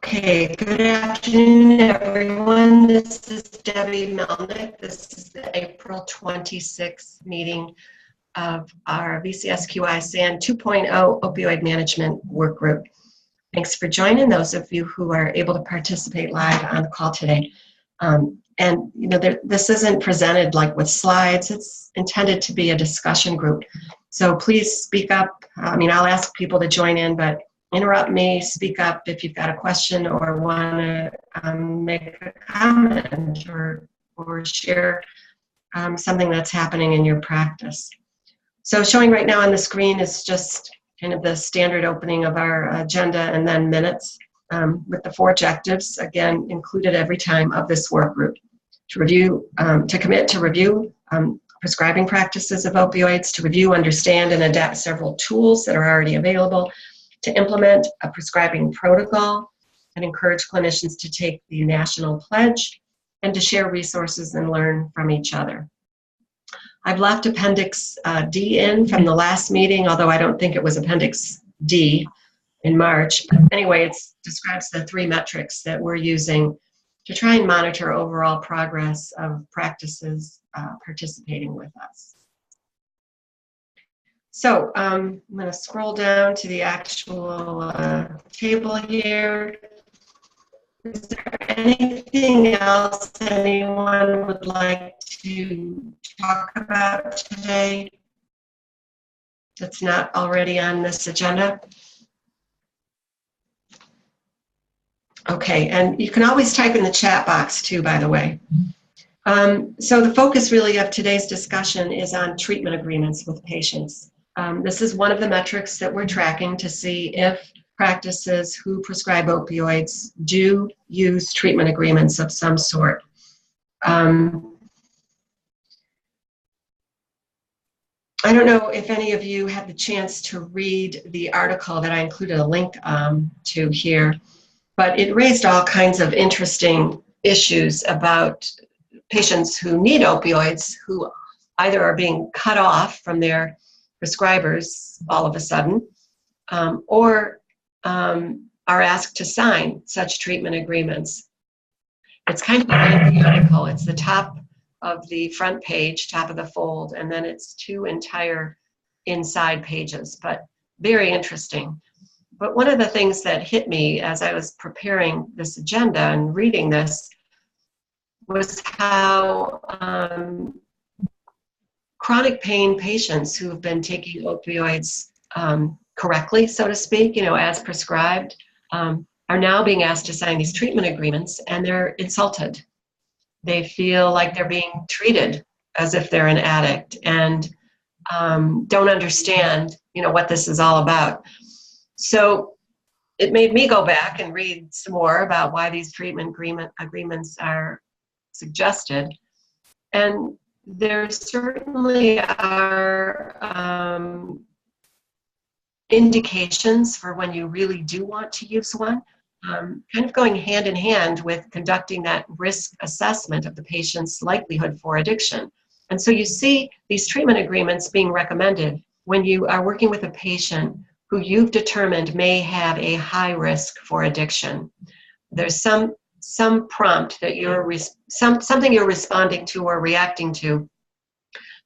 Okay, good afternoon, everyone. This is Debbie Melnyk. This is the April 26th meeting of our VCSQI SAN 2.0 Opioid Management Workgroup. Thanks for joining those of you who are able to participate live on the call today. And you know, this isn't presented like with slides. It's intended to be a discussion group. So please speak up. I'll ask people to join in, but interrupt me, speak up if you've got a question or want to make a comment or share something that's happening in your practice. So showing right now on the screen is just kind of the standard opening of our agenda and then minutes with the 4 objectives, again, included every time of this work group. To review, to commit to review prescribing practices of opioids, to review, understand, and adapt several tools that are already available, to implement a prescribing protocol and encourage clinicians to take the national pledge, and to share resources and learn from each other. I've left Appendix D in from the last meeting, although I don't think it was Appendix D in March. But anyway, it describes the 3 metrics that we're using to try and monitor overall progress of practices participating with us. So I'm going to scroll down to the actual table here. Is there anything else anyone would like to talk about today that's not already on this agenda? Okay, and you can always type in the chat box too, by the way. So the focus really of today's discussion is on treatment agreements with patients. This is one of the metrics that we're tracking to see if practices who prescribe opioids do use treatment agreements of some sort. I don't know if any of you had the chance to read the article that I included a link to here, but it raised all kinds of interesting issues about patients who need opioids who either are being cut off from their prescribers all of a sudden, or are asked to sign such treatment agreements. It's kind of a lengthy article. It's the top of the front page, top of the fold, and then it's 2 entire inside pages, but very interesting. But one of the things that hit me as I was preparing this agenda and reading this was how chronic pain patients who have been taking opioids correctly, so to speak, as prescribed, are now being asked to sign these treatment agreements, and they're insulted. They feel like they're being treated as if they're an addict and don't understand, what this is all about. So it made me go back and read some more about why these treatment agreements are suggested. And there certainly are indications for when you really do want to use one, kind of going hand in hand with conducting that risk assessment of the patient's likelihood for addiction. And so you see these treatment agreements being recommended when you are working with a patient who you've determined may have a high risk for addiction. There's some prompt that something you're responding to or reacting to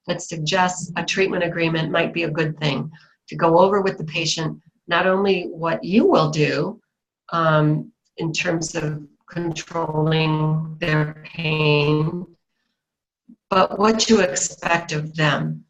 that suggests a treatment agreement might be a good thing to go over with the patient, not only what you will do in terms of controlling their pain, but what you expect of them.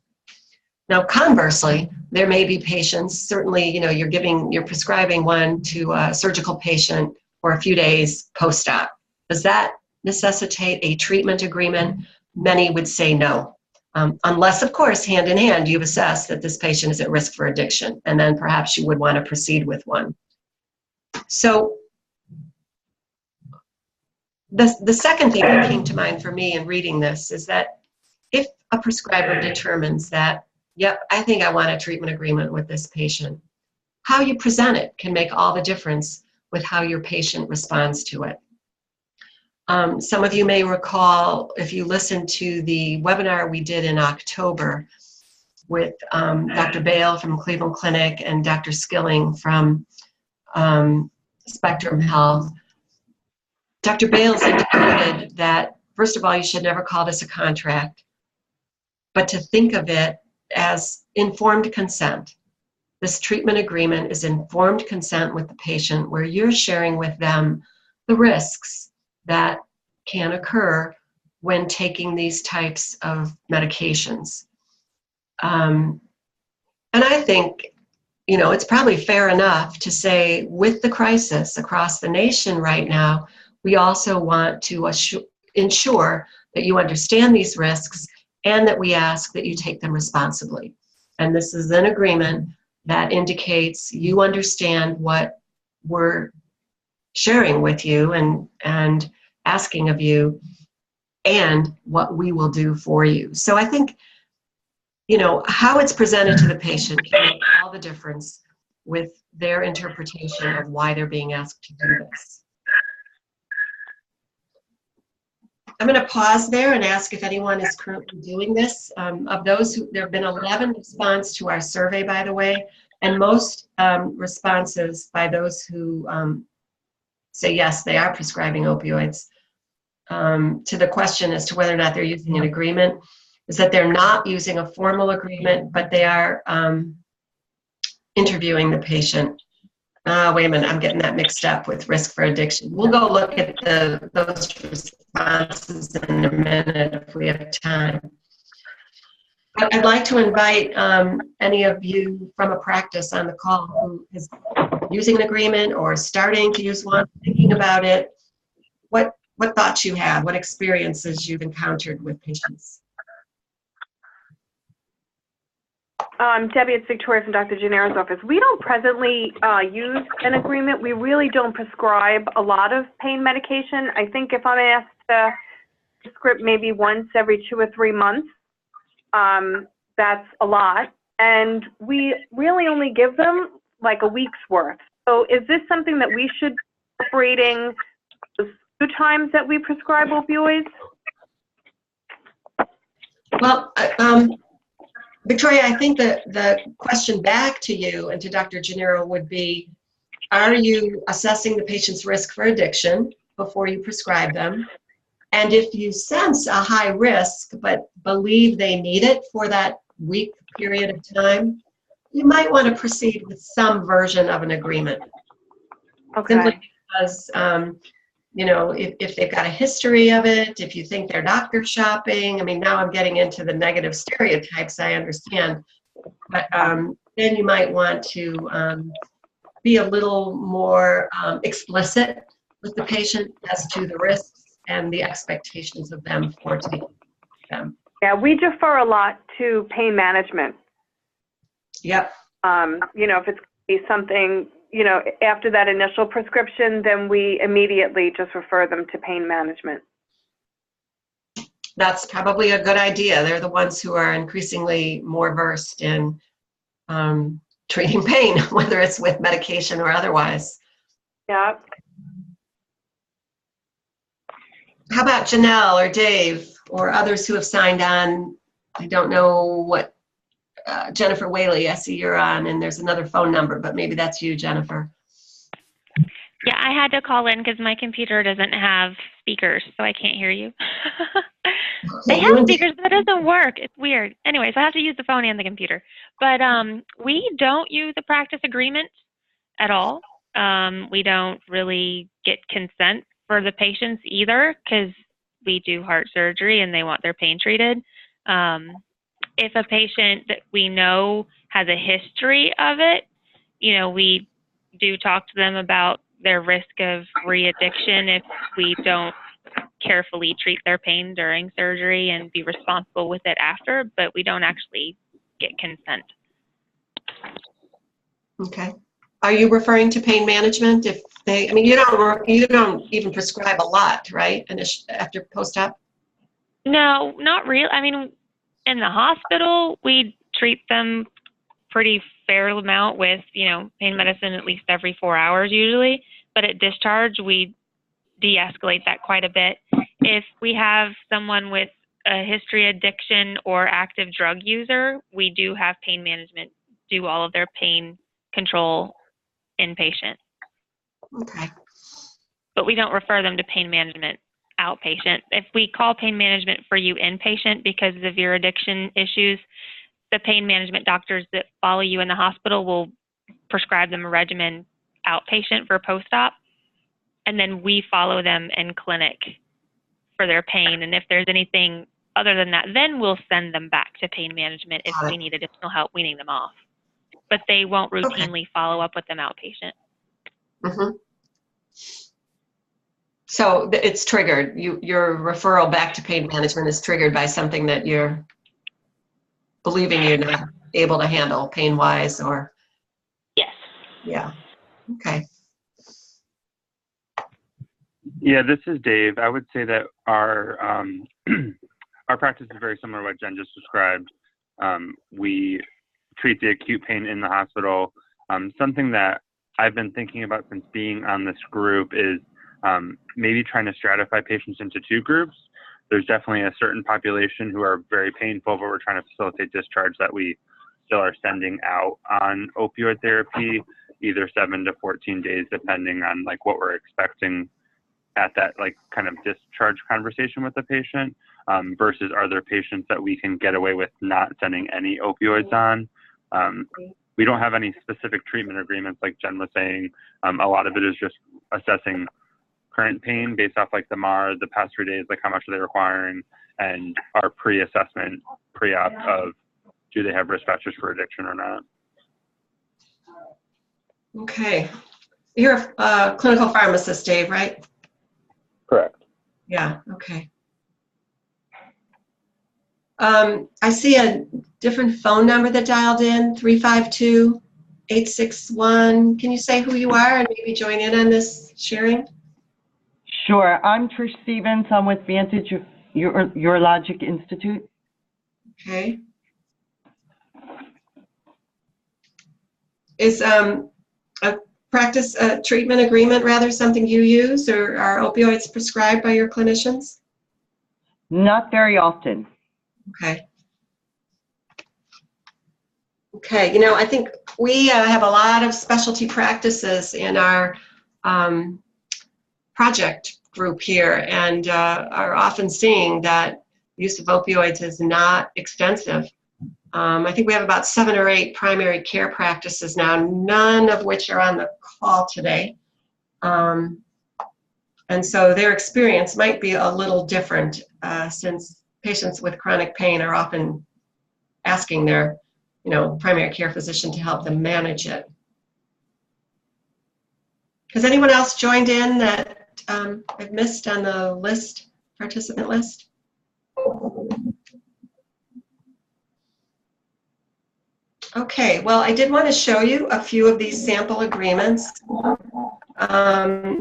Now, conversely, there may be patients, certainly, you're prescribing one to a surgical patient for a few days post-op. Does that necessitate a treatment agreement? Many would say no. Unless, of course, hand in hand, you've assessed that this patient is at risk for addiction, and then perhaps you would want to proceed with one. So the second thing that came to mind for me in reading this is that if a prescriber determines that, yep, I think I want a treatment agreement with this patient, how you present it can make all the difference with how your patient responds to it. Some of you may recall, if you listened to the webinar we did in October with Dr. Bale from Cleveland Clinic and Dr. Skilling from Spectrum Health, Dr. Bales indicated that, first of all, you should never call this a contract, but to think of it as informed consent. This treatment agreement is informed consent with the patient where you're sharing with them the risks that can occur when taking these types of medications. And I think, you know, it's probably fair enough to say with the crisis across the nation right now, we also want to ensure that you understand these risks and that we ask that you take them responsibly. And this is an agreement that indicates you understand what we're sharing with you and asking of you and what we will do for you. So I think, you know, how it's presented to the patient can make all the difference with their interpretation of why they're being asked to do this. I'm going to pause there and ask if anyone is currently doing this. Of those who, there have been 11 responses to our survey, by the way, and most responses by those who say yes, they are prescribing opioids. To the question as to whether or not they're using an agreement, is that they're not using a formal agreement, but they are interviewing the patient. Wait a minute, I'm getting that mixed up with risk for addiction. We'll go look at those responses in a minute if we have time. But I'd like to invite any of you from a practice on the call who is using an agreement or starting to use one, thinking about it, what thoughts you have, what experiences you've encountered with patients. Debbie, it's Victoria from Dr. Gennaro's office. We don't presently use an agreement. We really don't prescribe a lot of pain medication. I think if I'm asked to prescribe maybe once every 2 or 3 months, that's a lot. And we really only give them like a week's worth. So is this something that we should be separating the 2 times that we prescribe opioids? Well, Victoria, I think that the question back to you and to Dr. Gennaro would be, are you assessing the patient's risk for addiction before you prescribe them? And if you sense a high risk but believe they need it for that week period of time, you might want to proceed with some version of an agreement. Okay. Simply because, you know, if they've got a history of it, if you think they're doctor shopping, I mean, now I'm getting into the negative stereotypes, I understand, but then you might want to be a little more explicit with the patient as to the risks and the expectations of them for taking them. Yeah, we defer a lot to pain management. Yep. You know, if it's something, you know, after that initial prescription, then we immediately just refer them to pain management. That's probably a good idea. They're the ones who are increasingly more versed in treating pain, whether it's with medication or otherwise. Yeah. How about Janelle or Dave or others who have signed on? I don't know what, Jennifer Whaley, I see you're on, and there's another phone number, but maybe that's you, Jennifer. Yeah, I had to call in because my computer doesn't have speakers, so I can't hear you. They have speakers, but it doesn't work. It's weird. Anyways, I have to use the phone and the computer. But we don't use a practice agreement at all. We don't really get consent for the patients either because we do heart surgery and they want their pain treated. If a patient that we know has a history of it, you know, we do talk to them about their risk of re-addiction if we don't carefully treat their pain during surgery and be responsible with it after, but we don't actually get consent. Okay. Are you referring to pain management? If they, I mean, you don't even prescribe a lot, right? After post-op? No, not real. I mean, in the hospital, we treat them pretty fair amount with, you know, pain medicine at least every 4 hours usually. But at discharge, we de-escalate that quite a bit. If we have someone with a history of addiction or active drug user, we do have pain management do all of their pain control inpatient. Okay. but we don't refer them to pain management outpatient. If we call pain management for you inpatient because of your addiction issues, the pain management doctors that follow you in the hospital will prescribe them a regimen outpatient for post-op, and then we follow them in clinic for their pain. And if there's anything other than that, then we'll send them back to pain management if we need additional help weaning them off. But they won't routinely follow up with them outpatient. Mm-hmm. So it's triggered. Your referral back to pain management is triggered by something that you're believing you're not able to handle pain-wise, or? Yes. Yeah. Okay. Yeah, this is Dave. I would say that our our practice is very similar to what Jen just described. We treat the acute pain in the hospital. Something that I've been thinking about since being on this group is maybe trying to stratify patients into two groups. There's definitely a certain population who are very painful, but we're trying to facilitate discharge, that we still are sending out on opioid therapy, either 7 to 14 days, depending on like what we're expecting at that like kind of discharge conversation with the patient, versus other patients that we can get away with not sending any opioids on. We don't have any specific treatment agreements like Jen was saying. A lot of it is just assessing current pain based off like the MAR, the past 3 days, like how much are they requiring, and our pre-assessment, pre-op of do they have risk factors for addiction or not. Okay. You're a clinical pharmacist, Dave, right? Correct. Yeah, okay. I see a different phone number that dialed in, 352-861. Can you say who you are and maybe join in on this sharing? Sure. I'm Trish Stevens. I'm with Vantage Urologic Institute. Okay. Is a practice treatment agreement rather something you use, or are opioids prescribed by your clinicians? Not very often. Okay. Okay, you know, I think we have a lot of specialty practices in our project group here, and are often seeing that use of opioids is not extensive. I think we have about 7 or 8 primary care practices now, none of which are on the call today. And so their experience might be a little different, since patients with chronic pain are often asking their, primary care physician to help them manage it. Has anyone else joined in that I've missed on the list, participant list? Okay, well, I did want to show you a few of these sample agreements. I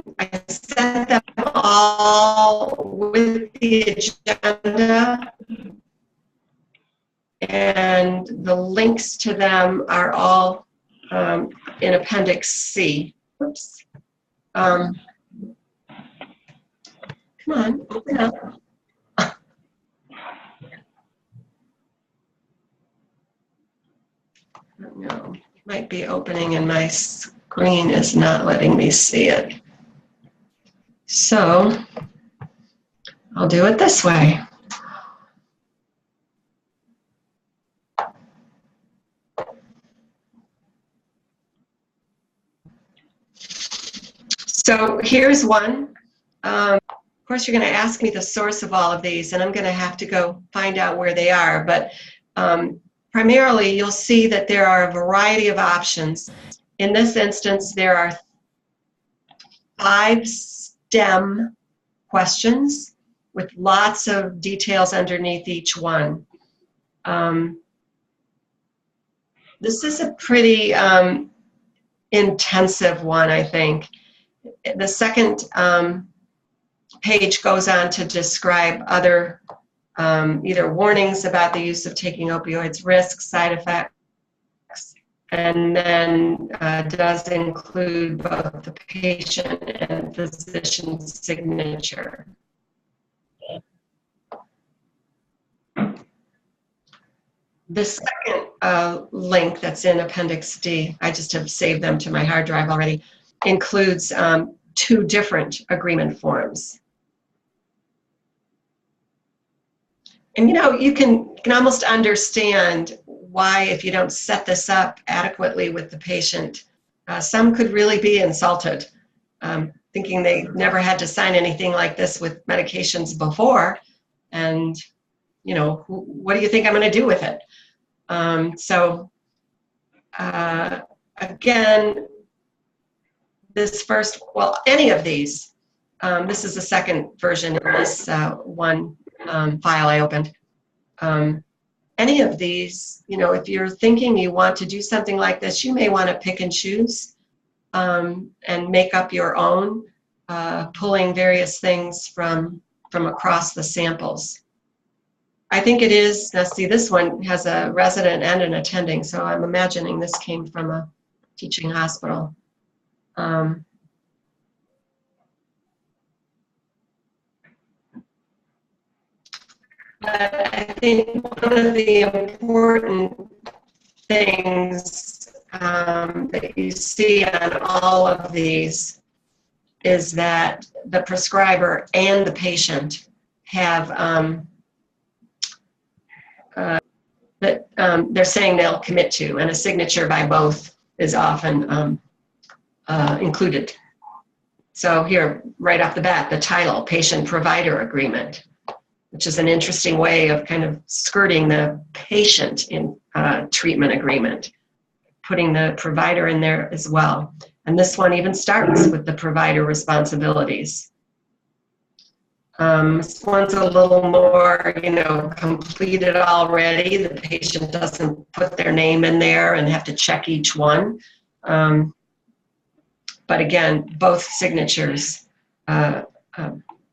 sent them all with the agenda, and the links to them are all in Appendix C. Oops. Come on, open up. No, might be opening and my screen is not letting me see it. So I'll do it this way. So here's one. Of course, you're going to ask me the source of all of these, and I'm going to have to go find out where they are. But primarily, you'll see that there are a variety of options. In this instance, there are 5 STEM questions with lots of details underneath each one. This is a pretty intensive one, I think. The second page goes on to describe other either warnings about the use of taking opioids, risks, side effects, and then does include both the patient and physician's signature. The second link that's in Appendix D, I just have saved them to my hard drive already, includes two different agreement forms. And you can almost understand why, if you don't set this up adequately with the patient, some could really be insulted, thinking they never had to sign anything like this with medications before, and what do you think I'm going to do with it? Again, any of these, this is the second version of this one file I opened. Any of these, if you're thinking you want to do something like this, you may want to pick and choose and make up your own, pulling various things from across the samples. I think it is, now see, this one has a resident and an attending, so I'm imagining this came from a teaching hospital. But I think one of the important things that you see on all of these is that the prescriber and the patient have that they're saying they'll commit to, and a signature by both is often included. So here, right off the bat, the title, Patient-Provider Agreement, which is an interesting way of kind of skirting the patient in treatment agreement, putting the provider in there as well. And this one even starts with the provider responsibilities. This one's a little more, completed already. The patient doesn't put their name in there and have to check each one. But again, both signatures,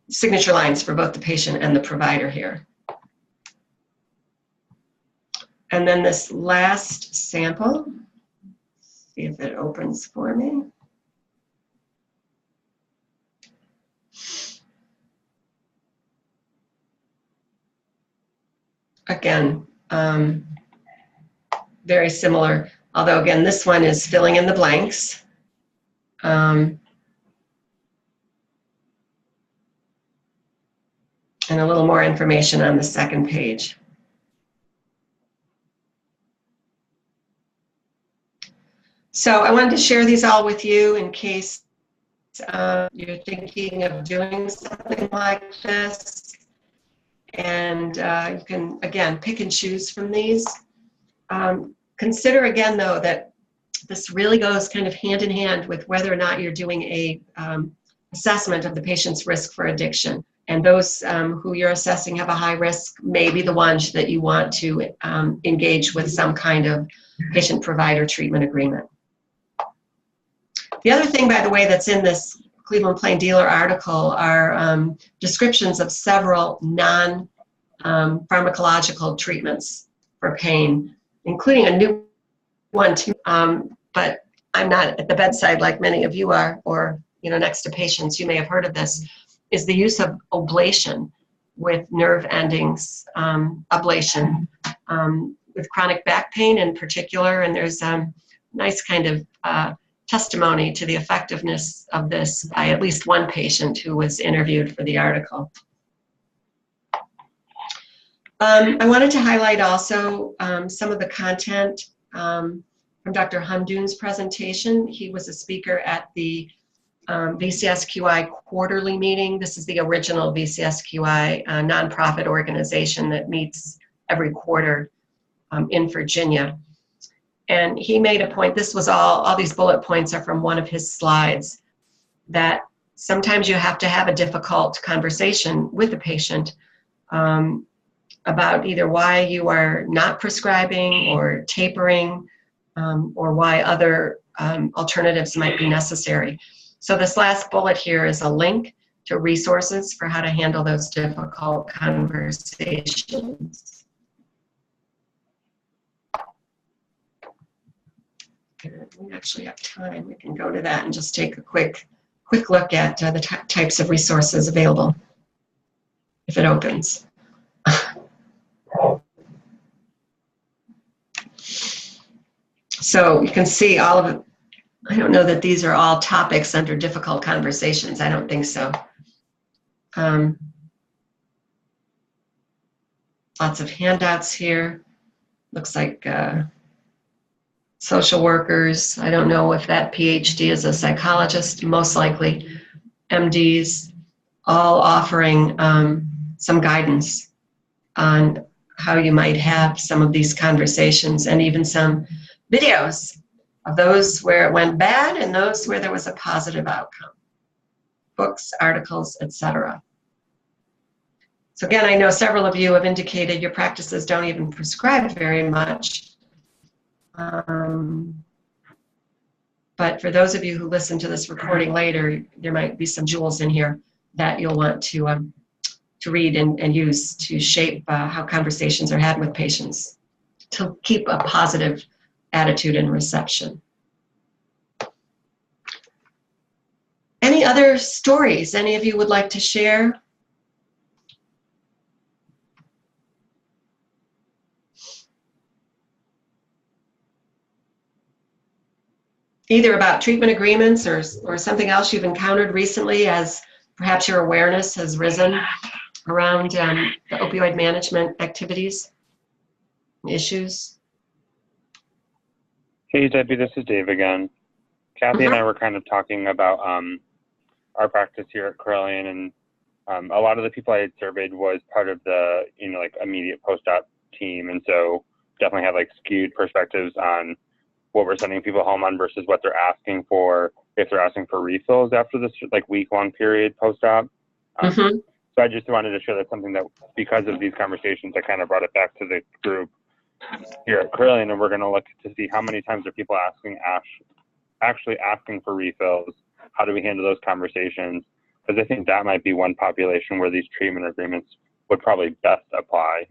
signature lines for both the patient and the provider here. And then this last sample, see if it opens for me. Again, very similar, although again, this one is filling in the blanks. And a little more information on the second page. So I wanted to share these all with you in case you're thinking of doing something like this. And you can, again, pick and choose from these. Consider again, though, that this really goes kind of hand in hand with whether or not you're doing a assessment of the patient's risk for addiction. And those who you're assessing have a high risk may be the ones that you want to engage with some kind of patient-provider treatment agreement. The other thing, by the way, that's in this Cleveland Plain Dealer article are descriptions of several non-pharmacological treatments for pain, including a new one too. But I'm not at the bedside like many of you are, or next to patients. You may have heard of this. Is the use of ablation with nerve endings, ablation with chronic back pain in particular. And there's nice kind of testimony to the effectiveness of this by at least one patient who was interviewed for the article. I wanted to highlight also some of the content from Dr. Hamdoun's presentation. He was a speaker at the VCSQI quarterly meeting. This is the original VCSQI nonprofit organization that meets every quarter in Virginia. And he made a point, this was all these bullet points are from one of his slides, that sometimes you have to have a difficult conversation with the patient about either why you are not prescribing or tapering or why other alternatives might be necessary. So this last bullet here is a link to resources for how to handle those difficult conversations. We actually have time. We can go to that and just take a quick look at the types of resources available, if it opens. So you can see all of it. I don't know that these are all topics under difficult conversations. I don't think so. Lots of handouts here. Looks like social workers. I don't know if that PhD is a psychologist, most likely. MDs, all offering some guidance on how you might have some of these conversations, and even some videos of those where it went bad and those where there was a positive outcome. Books, articles, etc. So again, I know several of you have indicated your practices don't even prescribe very much. But for those of you who listen to this recording later, there might be some jewels in here that you'll want to read and use to shape how conversations are had with patients, to keep a positive attitude and reception. Any other stories any of you would like to share? Either about treatment agreements or something else you've encountered recently as perhaps your awareness has risen around the opioid management activities, issues. Hey, Debbie, this is Dave again. Kathy and I were kind of talking about our practice here at Carilion, and a lot of the people I had surveyed was part of the, like immediate post-op team, and so definitely had like skewed perspectives on what we're sending people home on versus what they're asking for, if they're asking for refills after this like week-long period post-op. So I just wanted to share that something that, because of these conversations, I kind of brought it back to the group here at Carilion, and we're going to look to see how many times are people actually asking for refills. How do we handle those conversations? Because I think that might be one population where these treatment agreements would probably best apply,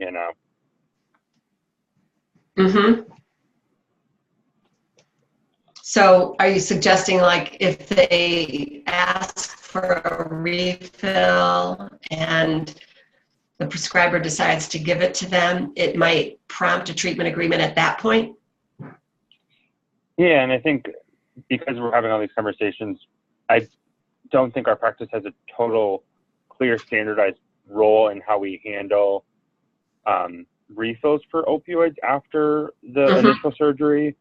So are you suggesting, like, if they ask for a refill and the prescriber decides to give it to them, it might prompt a treatment agreement at that point? Yeah, and I think because we're having all these conversations, I don't think our practice has a total clear standardized role in how we handle refills for opioids after the initial surgery.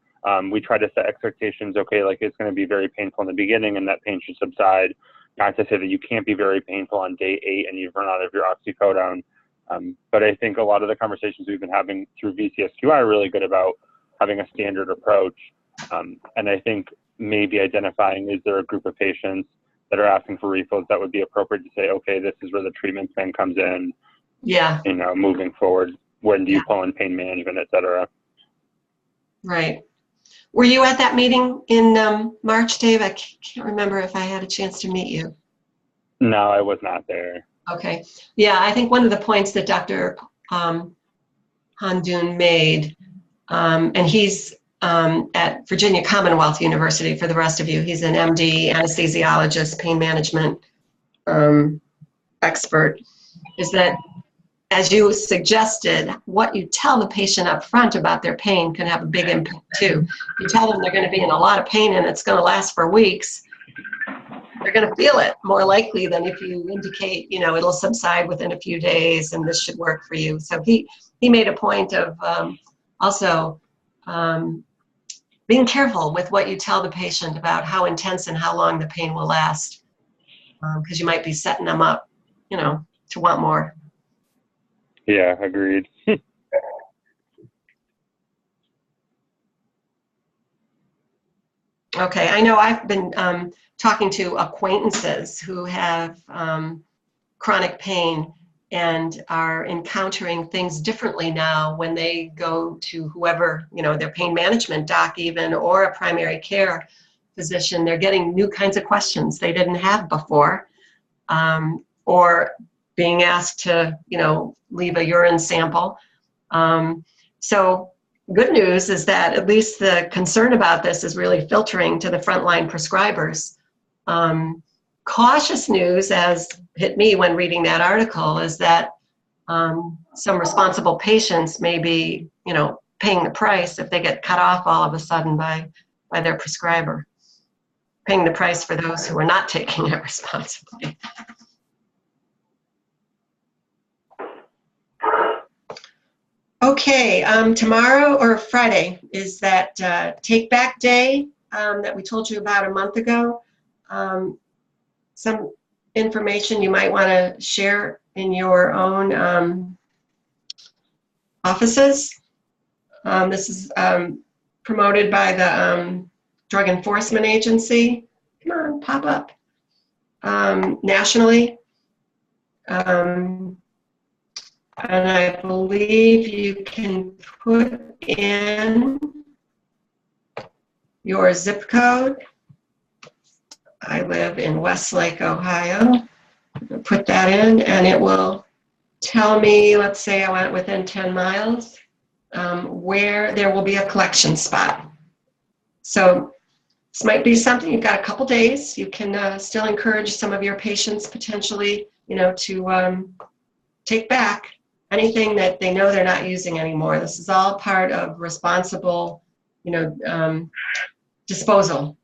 We try to set expectations, okay, like it's going to be very painful in the beginning and that pain should subside. Not to say that you can't be very painful on day 8 and you've run out of your oxycodone. But I think a lot of the conversations we've been having through VCSQI are really good about having a standard approach. And I think maybe identifying, is there a group of patients that are asking for refills that would be appropriate to say, okay, this is where the treatment plan comes in. Yeah. Moving forward, when do you pull in pain management, et cetera. Right. Were you at that meeting in March, Dave? I can't remember if I had a chance to meet you. No, I was not there. Okay. Yeah, I think one of the points that Dr. Handoun made, and he's at Virginia Commonwealth University, for the rest of you. He's an MD, anesthesiologist, pain management expert, is that, as you suggested, what you tell the patient up front about their pain can have a big impact too. You tell them they're going to be in a lot of pain and it's going to last for weeks, they're going to feel it more likely than if you indicate, it'll subside within a few days and this should work for you. So he made a point of also being careful with what you tell the patient about how intense and how long the pain will last, because you might be setting them up, to want more. Yeah, agreed. Okay, I know I've been talking to acquaintances who have chronic pain and are encountering things differently now when they go to whoever, their pain management doc even, or a primary care physician. They're getting new kinds of questions they didn't have before, or being asked to, leave a urine sample. So good news is that at least the concern about this is really filtering to the frontline prescribers. Cautious news, as hit me when reading that article, is that some responsible patients may be, paying the price if they get cut off all of a sudden by their prescriber. paying the price for those who are not taking it responsibly. Okay, tomorrow or Friday is that Take Back Day that we told you about a month ago. Some information you might want to share in your own offices. This is promoted by the Drug Enforcement Agency. Come on, pop up. Nationally. And I believe you can put in your zip code. I live in Westlake, Ohio. Put that in and it will tell me, let's say I went within 10 miles, where there will be a collection spot. So this might be something, you've got a couple days. You can still encourage some of your patients potentially, to take back anything that they know they're not using anymore. This is all part of responsible, disposal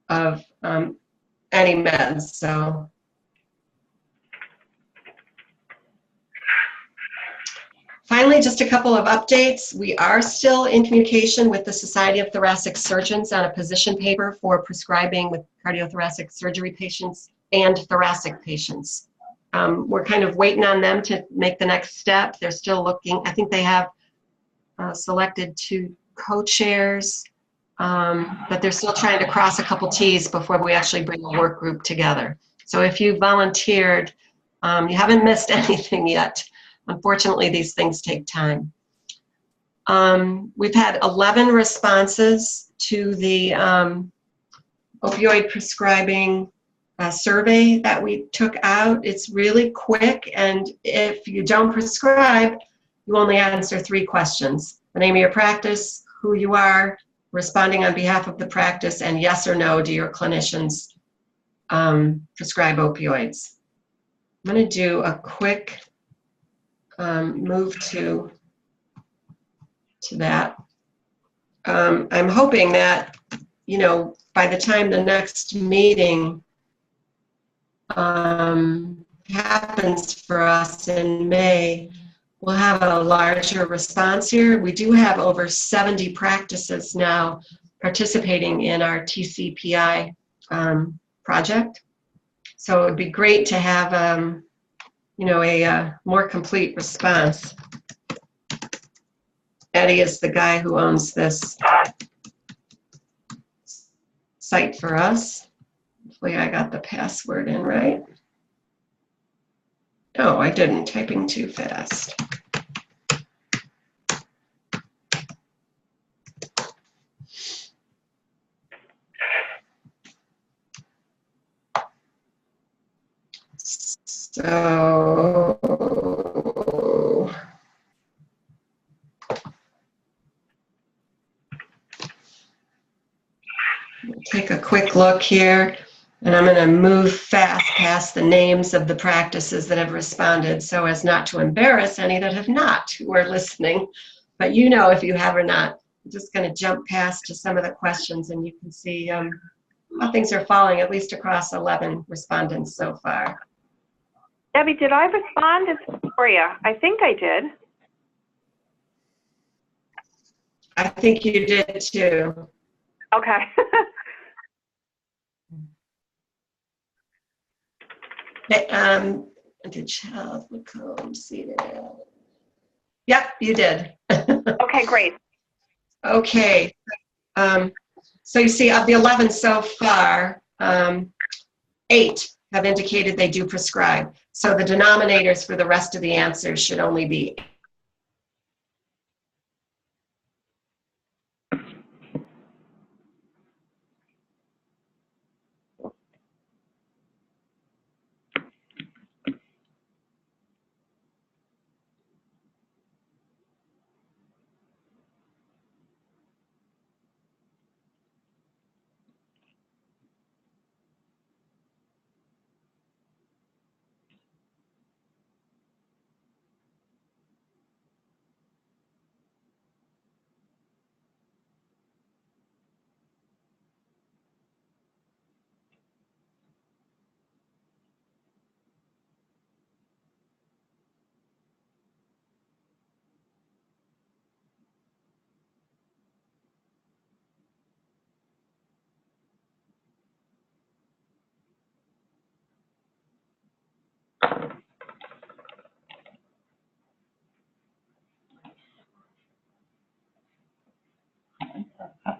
of any meds. So finally, just a couple of updates. We are still in communication with the Society of Thoracic Surgeons on a position paper for prescribing with cardiothoracic surgery patients and thoracic patients. We're kind of waiting on them to make the next step. They're still looking. I think they have selected 2 co-chairs, but they're still trying to cross a couple T's before we actually bring a work group together. So if you volunteered, you haven't missed anything yet. Unfortunately, these things take time. We've had 11 responses to the opioid prescribing survey that we took out. It's really quick, and if you don't prescribe, you only answer 3 questions. The name of your practice, who you are, responding on behalf of the practice, and yes or no, do your clinicians prescribe opioids? I'm going to do a quick move to that. I'm hoping that, by the time the next meeting happens for us in May, we'll have a larger response here. We do have over 70 practices now participating in our TCPI project. So it would be great to have a more complete response. Eddie is the guy who owns this site for us. Hopefully I got the password in right. No, I didn't. Typing too fast. So take a quick look here, and I'm going to move fast past the names of the practices that have responded so as not to embarrass any that have not, who are listening. But if you have or not. I'm just going to jump past to some of the questions, and you can see how things are falling, at least across 11 respondents so far. Debbie, did I respond? It's Victoria. I think I did. I think you did too. Okay. Did child become seated? Yep, you did. Okay, great. Okay. So you see, of the 11 so far, 8 have indicated they do prescribe. So the denominators for the rest of the answers should only be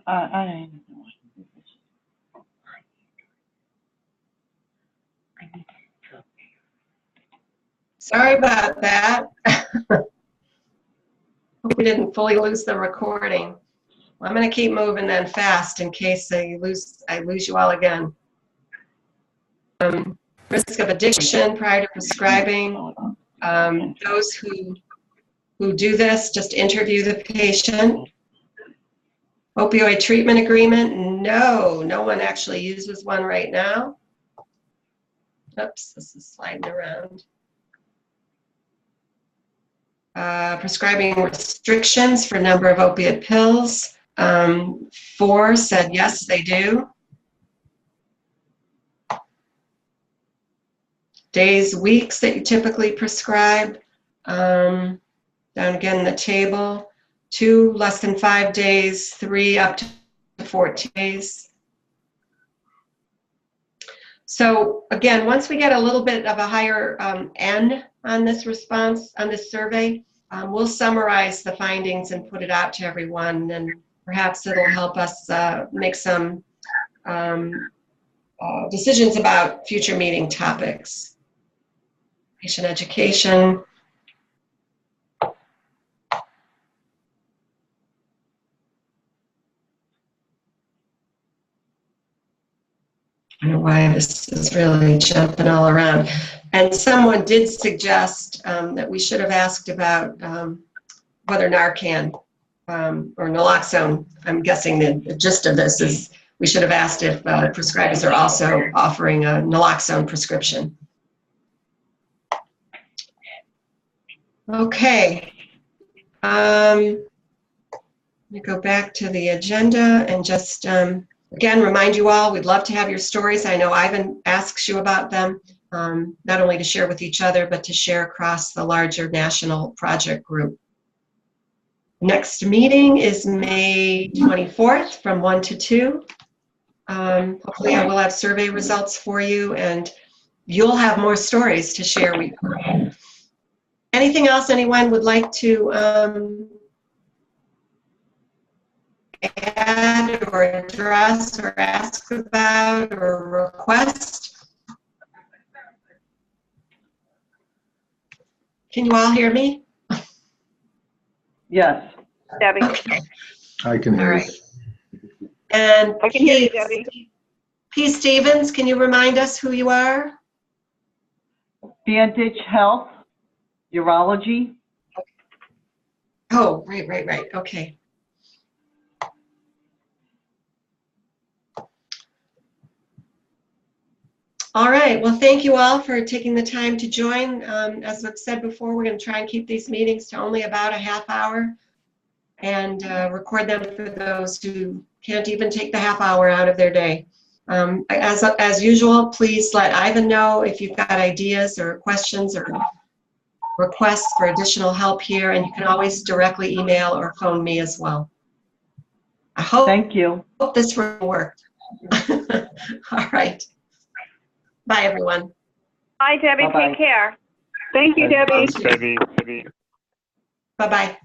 I Sorry about that. Hope we didn't fully lose the recording. Well, I'm going to keep moving then fast in case I lose you all again. Risk of addiction prior to prescribing. Those who do this just interview the patient. Opioid treatment agreement. No one actually uses one right now. Oops, this is sliding around. Prescribing restrictions for number of opiate pills. 4 said yes, they do. Days, weeks that you typically prescribe. Down again in the table. 2, less than 5 days. 3, up to 14 days. So again, once we get a little bit of a higher N on this response, on this survey, we'll summarize the findings and put it out to everyone, and perhaps it'll help us make some decisions about future meeting topics. Patient education. I don't know why this is really jumping all around. And someone did suggest that we should have asked about whether Narcan or naloxone, I'm guessing the gist of this is we should have asked if prescribers are also offering a naloxone prescription. Okay. Let me go back to the agenda and just again, remind you all, we'd love to have your stories. I know Ivan asks you about them, not only to share with each other, but to share across the larger national project group. Next meeting is May 24th from 1 to 2. Hopefully I will have survey results for you, and you'll have more stories to share with you. Anything else anyone would like to add or address or ask about or request? Can you all hear me? Yes. Debbie. Okay. I can hear All you. right. And I can hear you, Debbie. P. Stevens, can you remind us who you are? Vantage Health, Urology. Oh, right. Okay. All right. Well, thank you all for taking the time to join. As I've said before, we're going to try and keep these meetings to only about a half hour and record them for those who can't even take the half hour out of their day. As usual, please let Ivan know if you've got ideas or questions or requests for additional help here, and you can always directly email or phone me as well. I Thank you. hope this worked. All right. Bye, everyone. Bye, Debbie. Bye-bye. Take care. Thank you, Debbie. Thanks, Debbie. Bye-bye.